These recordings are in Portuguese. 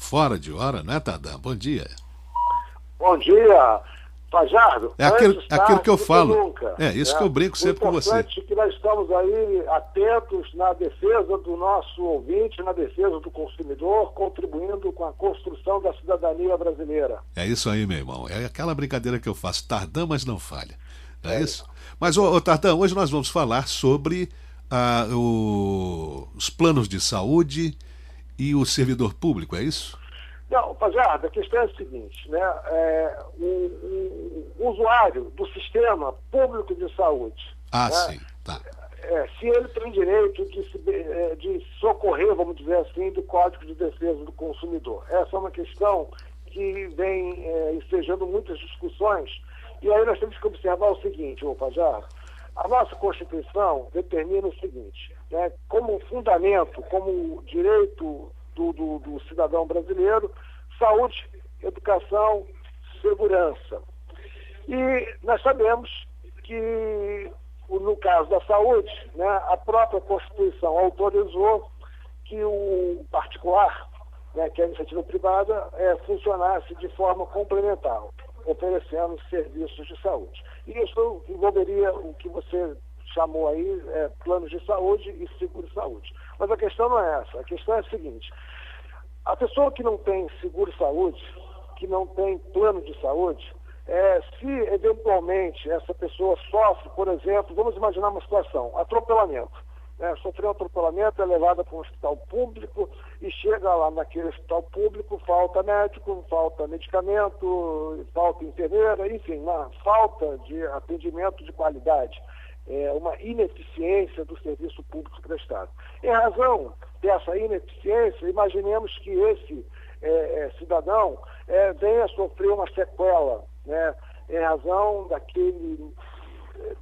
fora de hora, não é, Tardam? Bom dia. Bom dia, Fajardo. É aquilo, Antes aquilo que eu tarde do falo. nunca, É isso né? que eu brinco O sempre com você. importante é que nós estamos aí atentos na defesa do nosso ouvinte, na defesa do consumidor, contribuindo com a construção da cidadania brasileira. É isso aí, meu irmão. É aquela brincadeira que eu faço. Tardam, mas não falha. Não é É isso? isso. Mas, ô Tardam, hoje nós vamos falar sobre os planos de saúde e o servidor público, é isso? Não, Fajardo, a questão é a seguinte, né? O usuário do sistema público de saúde, Ah, né? sim, tá. Se ele tem direito de socorrer, vamos dizer assim, do Código de Defesa do Consumidor. Essa é uma questão que vem ensejando muitas discussões, e aí nós temos que observar o seguinte, Fajardo, a nossa Constituição determina o seguinte, né, como fundamento, como direito do cidadão brasileiro, saúde, educação, segurança. E nós sabemos que, no caso da saúde, né, a própria Constituição autorizou que o particular, né, que é a iniciativa privada, funcionasse de forma complementar, oferecendo serviços de saúde. E isso envolveria o que você chamou aí, planos de saúde e seguro-saúde. Mas a questão não é essa. A questão é a seguinte: a pessoa que não tem seguro-saúde, que não tem plano de saúde, se eventualmente essa pessoa sofre, por exemplo, vamos imaginar uma situação, atropelamento. Sofreu um atropelamento, é levada para um hospital público e chega lá naquele hospital público, falta médico, falta medicamento, falta enfermeira, enfim, uma falta de atendimento de qualidade, uma ineficiência do serviço público prestado. Em razão dessa ineficiência, imaginemos que esse cidadão venha a sofrer uma sequela, né, em razão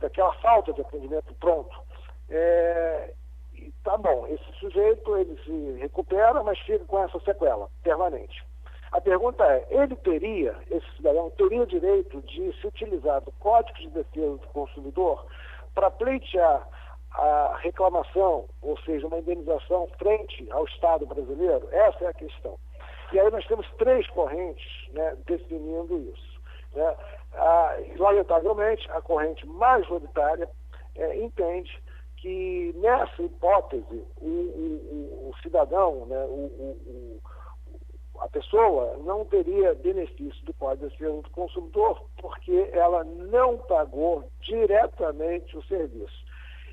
daquela falta de atendimento pronto. E tá bom, esse sujeito ele se recupera, mas fica com essa sequela permanente. A pergunta esse cidadão teria direito de se utilizar do Código de Defesa do Consumidor para pleitear a reclamação, ou seja, uma indenização frente ao Estado brasileiro? Essa é a questão. E aí nós temos três correntes, né, definindo isso, né? Lamentavelmente, a corrente majoritária entende que nessa hipótese o cidadão, né, a pessoa não teria benefício do Código de Defesa do Consumidor porque ela não pagou diretamente o serviço.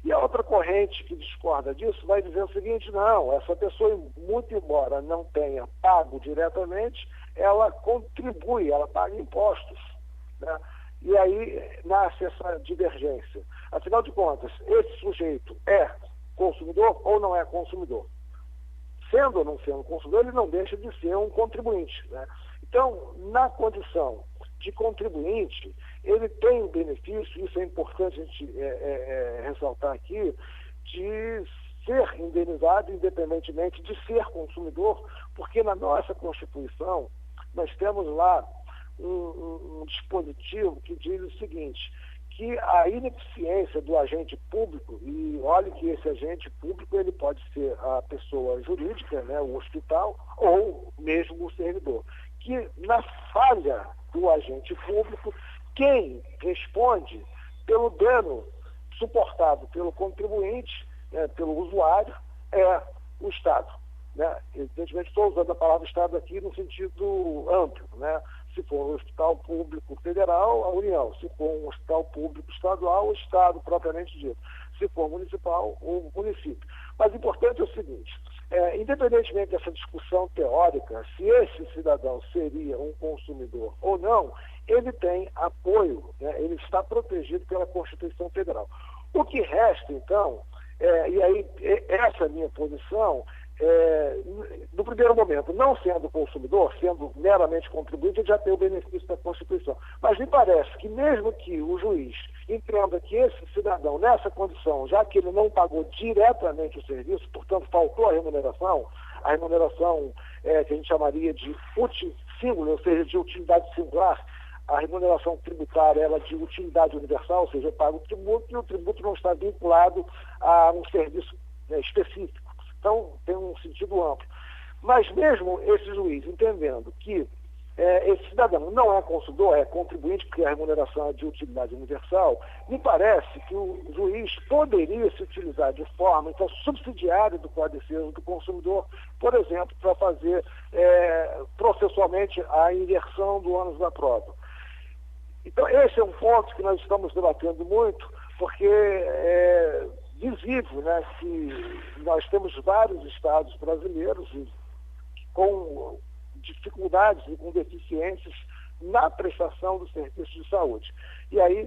E a outra corrente que discorda disso vai dizer o seguinte: não, essa pessoa, muito embora não tenha pago diretamente, ela contribui, ela paga impostos, né? E aí nasce essa divergência. Afinal de contas, esse sujeito é consumidor ou não é consumidor? Sendo ou não sendo consumidor, ele não deixa de ser um contribuinte, né? Então, na condição de contribuinte, ele tem o benefício, isso é importante a gente ressaltar aqui, de ser indenizado independentemente de ser consumidor, porque na nossa Constituição nós temos lá um dispositivo que diz o seguinte, que a ineficiência do agente público, e olhe que esse agente público ele pode ser a pessoa jurídica, né, o hospital, ou mesmo o servidor, que na falha do agente público, quem responde pelo dano suportado pelo contribuinte, né, pelo usuário, é o Estado, né? Evidentemente estou usando a palavra Estado aqui no sentido amplo, né? Se for um hospital público federal, a União. Se for um hospital público estadual, o Estado propriamente dito. Se for municipal, o município. Mas o importante é o seguinte, independentemente dessa discussão teórica, se esse cidadão seria um consumidor ou não, ele tem apoio, né? Ele está protegido pela Constituição Federal. O que resta, então, e aí essa é a minha posição, no primeiro momento, não sendo consumidor, sendo meramente contribuinte, ele já tem o benefício da Constituição. Mas me parece que mesmo que o juiz entenda que esse cidadão, nessa condição, já que ele não pagou diretamente o serviço, portanto faltou a remuneração que a gente chamaria de uti singular, ou seja, de utilidade singular, a remuneração tributária ela é de utilidade universal, ou seja, eu pago o tributo e o tributo não está vinculado a um serviço específico. Então, tem um sentido amplo. Mas mesmo esse juiz entendendo que esse cidadão não é consumidor, é contribuinte, porque a remuneração é de utilidade universal, me parece que o juiz poderia se utilizar de forma, então, subsidiária do Código de Defesa do Consumidor, por exemplo, para fazer processualmente a inversão do ônus da prova. Então, esse é um ponto que nós estamos debatendo muito, porque é visível, né, que nós temos vários estados brasileiros com dificuldades e com deficiências na prestação do serviço de saúde. E aí,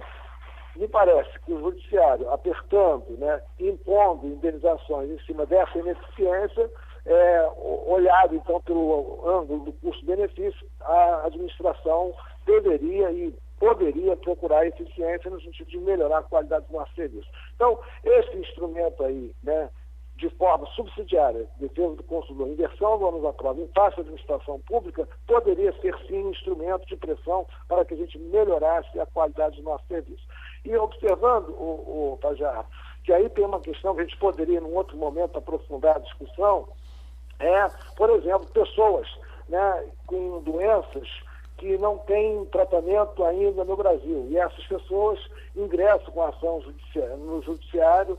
me parece que o judiciário, apertando, né, impondo indenizações em cima dessa ineficiência, olhado, então, pelo ângulo do custo-benefício, a administração deveria e poderia procurar eficiência no sentido de melhorar a qualidade do nosso serviço. Então, esse instrumento aí, né, de forma subsidiária, defesa do consumidor, inversão do ônus da prova em face da administração pública, poderia ser sim um instrumento de pressão para que a gente melhorasse a qualidade do nosso serviço. E observando, o Pajá, que aí tem uma questão que a gente poderia, num outro momento, aprofundar a discussão, por exemplo, pessoas, né, com doenças que não têm tratamento ainda no Brasil. E essas pessoas ingressam com ação no judiciário,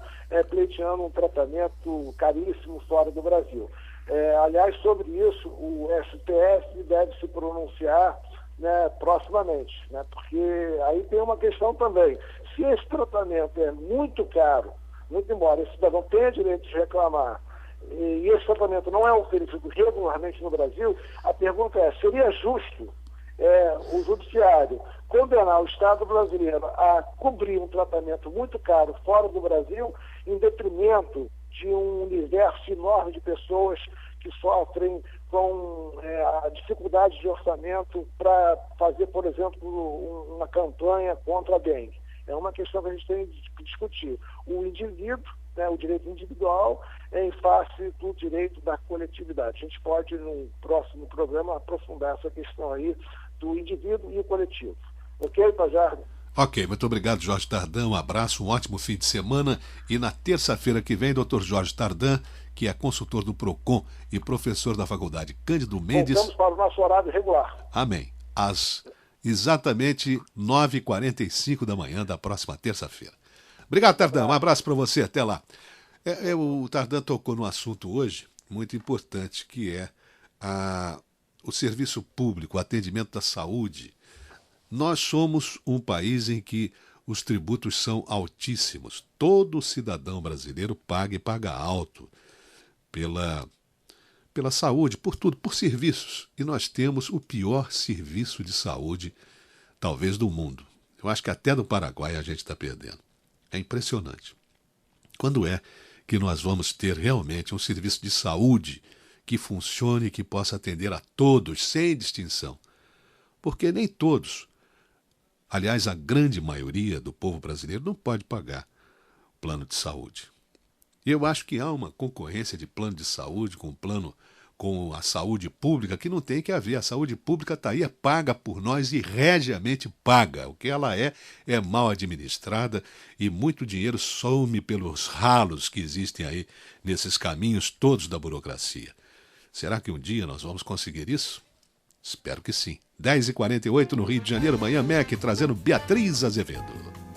pleiteando um tratamento caríssimo fora do Brasil. Aliás, sobre isso, o STF deve se pronunciar, né, proximamente, né, porque aí tem uma questão também. Se esse tratamento é muito caro, muito embora esse cidadão tenha direito de reclamar, e esse tratamento não é oferecido regularmente no Brasil, a pergunta é, seria justo o judiciário condenar o Estado brasileiro a cobrir um tratamento muito caro fora do Brasil, em detrimento de um universo enorme de pessoas que sofrem com a dificuldade de orçamento para fazer, por exemplo, uma campanha contra a dengue. É uma questão que a gente tem que discutir. O indivíduo, né, o direito individual, em face do direito da coletividade. A gente pode, no próximo programa, aprofundar essa questão aí do indivíduo e o coletivo. Ok, Pajardo? Ok, muito obrigado, Jorge Tardan. Um abraço, um ótimo fim de semana. E na terça-feira que vem, Dr. Jorge Tardan, que é consultor do PROCON e professor da Faculdade Cândido Mendes. Voltamos para o nosso horário regular. Amém. Às exatamente 9h45 da manhã da próxima terça-feira. Obrigado, Tardan. Um abraço para você. Até lá. O Tardan tocou num assunto hoje muito importante, que é o serviço público, o atendimento da saúde. Nós somos um país em que os tributos são altíssimos. Todo cidadão brasileiro paga e paga alto pela saúde, por tudo, por serviços. E nós temos o pior serviço de saúde, talvez, do mundo. Eu acho que até do Paraguai a gente está perdendo. É impressionante. Quando é que nós vamos ter realmente um serviço de saúde que funcione e que possa atender a todos, sem distinção? Porque nem todos, aliás, a grande maioria do povo brasileiro não pode pagar plano de saúde. E eu acho que há uma concorrência de plano de saúde com a saúde pública que não tem que haver. A saúde pública está aí, é paga por nós e regiamente paga. O que ela é mal administrada e muito dinheiro some pelos ralos que existem aí nesses caminhos todos da burocracia. Será que um dia nós vamos conseguir isso? Espero que sim. 10h48 no Rio de Janeiro, manhã MEC, trazendo Beatriz Azevedo.